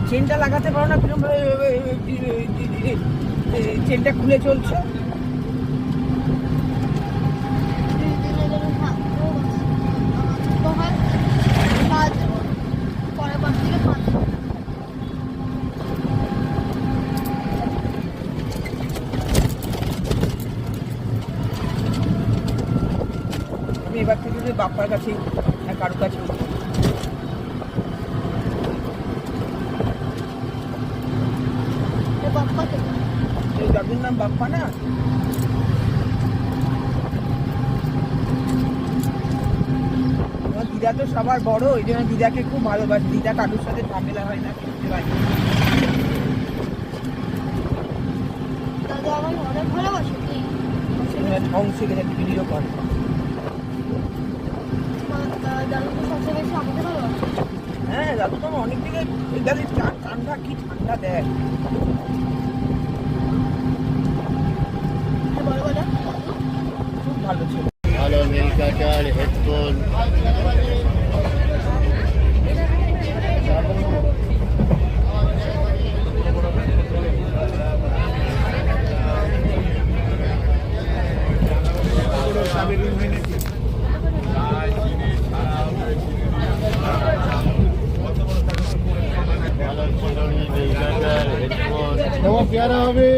চেনটা লাগাতে পারো না, কিরকম চেনটা খুলে চলছে। আমি এবার থেকে যদি বাপ্পার কাছে কারো কাছে দাদুর নাম বাপ্পা না? আমার দিদা তো সবার বড়, ওই জন্য দিদাকে খুব ভালোবাসি। দিদা কারোর সাথে ঝামেলা হয় না, করতে পারি। ঢং শিখে যাচ্ছে, ভিডিও করে। হ্যাঁ, দাদু তো অনেক দিকে ঠান্ডা, কি ঠান্ডা দেয়। খুব ভালো ছিল। ভালো নীল কাটার হেডফোন, প্যারা হবে